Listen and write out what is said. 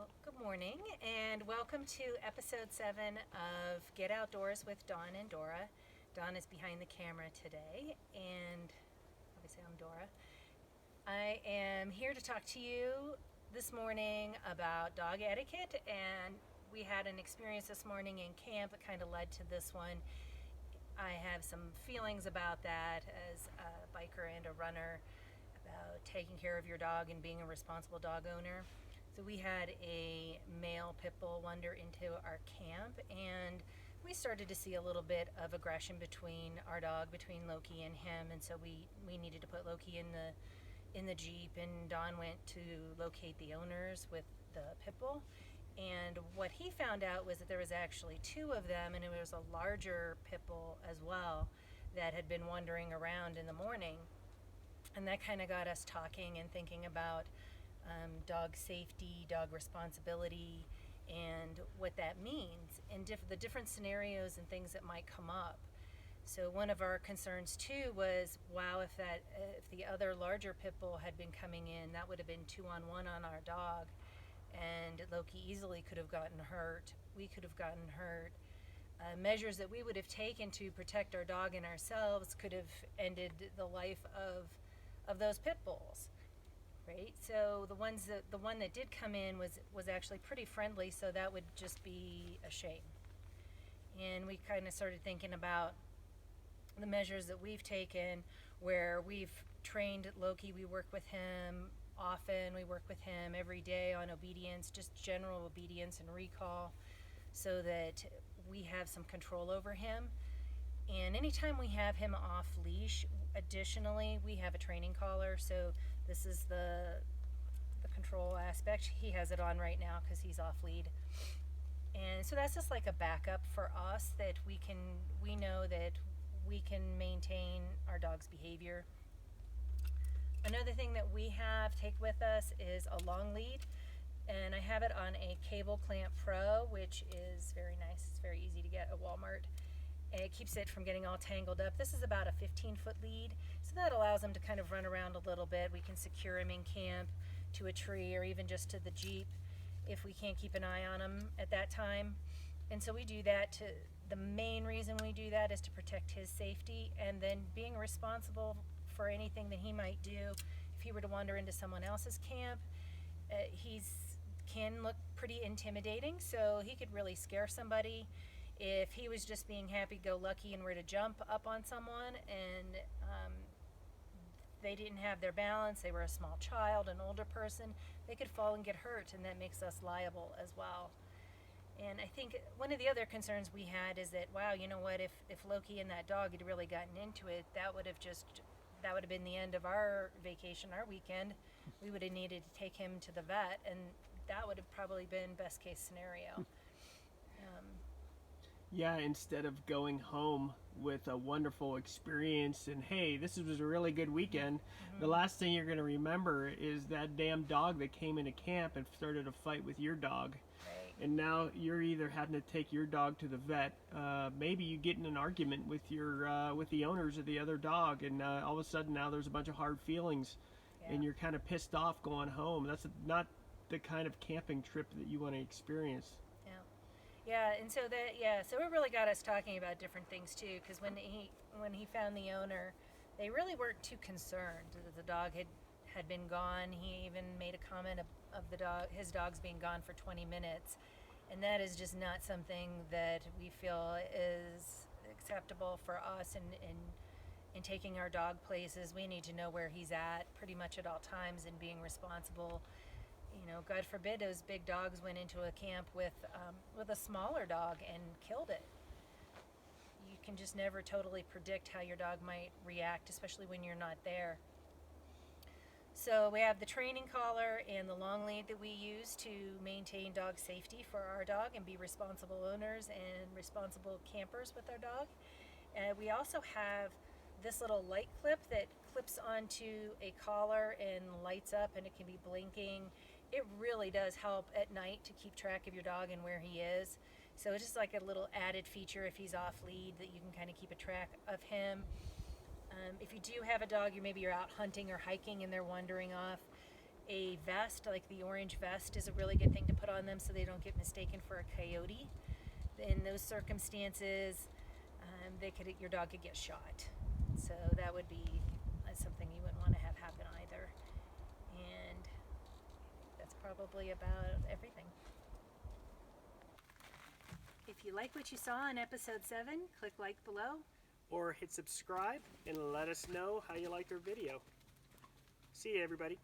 Well, good morning and welcome to episode 7 of Get Outdoors with Dawn and Dora. Dawn is behind the camera today, and obviously I'm Dora. I am here to talk to you this morning about dog etiquette, and we had an experience this morning in camp that kind of led to this one. I have some feelings about that as a biker and a runner about taking care of your dog and being a responsible dog owner. So we had a male pit bull wander into our camp, and we started to see a little bit of aggression between our dog, between Loki and him, and so we needed to put Loki in the Jeep, and Don went to locate the owners with the pit bull. And what he found out was that there was actually two of them, and it was a larger pit bull as well that had been wandering around in the morning. And that kind of got us talking and thinking about dog safety, dog responsibility, and what that means, and the different scenarios and things that might come up. So one of our concerns too was, wow, if the other larger pit bull had been coming in, that would have been 2-on-1 on our dog, and Loki easily could have gotten hurt. We could have gotten hurt. Measures that we would have taken to protect our dog and ourselves could have ended the life of those pit bulls. Right? So the one that did come in was actually pretty friendly, so that would just be a shame. And we kind of started thinking about the measures that we've taken, where we've trained Loki. We work with him often. We work with him every day on obedience, just general obedience and recall, so that we have some control over him. And anytime we have him off leash, additionally, we have a training collar. So this is the control aspect. He has it on right now because he's off lead. And so that's just like a backup for us, that we know that we can maintain our dog's behavior. Another thing that we take with us is a long lead. And I have it on a Cable Clamp Pro, which is very nice. It's very easy to get at Walmart. It keeps it from getting all tangled up. This is about a 15-foot lead, so that allows him to kind of run around a little bit. We can secure him in camp to a tree or even just to the Jeep if we can't keep an eye on him at that time. And so we do that the main reason we do that is to protect his safety, and then being responsible for anything that he might do. If he were to wander into someone else's camp, can look pretty intimidating, so he could really scare somebody. If he was just being happy-go-lucky and were to jump up on someone and they didn't have their balance, they were a small child, an older person, they could fall and get hurt, and that makes us liable as well. And I think one of the other concerns we had is that, wow, you know what, if Loki and that dog had really gotten into it, that would have been the end of our vacation, our weekend. We would have needed to take him to the vet, and that would have probably been best case scenario. Yeah, instead of going home with a wonderful experience and, hey, this was a really good weekend, the last thing you're going to remember is that damn dog that came into camp and started a fight with your dog. Right. And now you're either having to take your dog to the vet, maybe you get in an argument with with the owners of the other dog, and all of a sudden now there's a bunch of hard feelings, and you're kind of pissed off going home. That's not the kind of camping trip that you want to experience. Yeah, and so so it really got us talking about different things too. Because when he found the owner, they really weren't too concerned that the dog had been gone. He even made a comment of his dog's being gone for 20 minutes, and that is just not something that we feel is acceptable for us. In taking our dog places, we need to know where he's at pretty much at all times, and being responsible. You know, God forbid those big dogs went into a camp with a smaller dog and killed it. You can just never totally predict how your dog might react, especially when you're not there. So we have the training collar and the long lead that we use to maintain dog safety for our dog and be responsible owners and responsible campers with our dog. And we also have this little light clip that clips onto a collar and lights up, and it can be blinking. It really does help at night to keep track of your dog and where he is. So it's just like a little added feature if he's off lead, that you can kind of keep a track of him. If you do have a dog, maybe you're out hunting or hiking and they're wandering off, A vest, like the orange vest, is a really good thing to put on them so they don't get mistaken for a coyote. In those circumstances, your dog could get shot. So that would be something you wouldn't want to have happen either. And that's probably about everything. If you like what you saw in episode 7, click like below. Or hit subscribe and let us know how you liked our video. See you, everybody.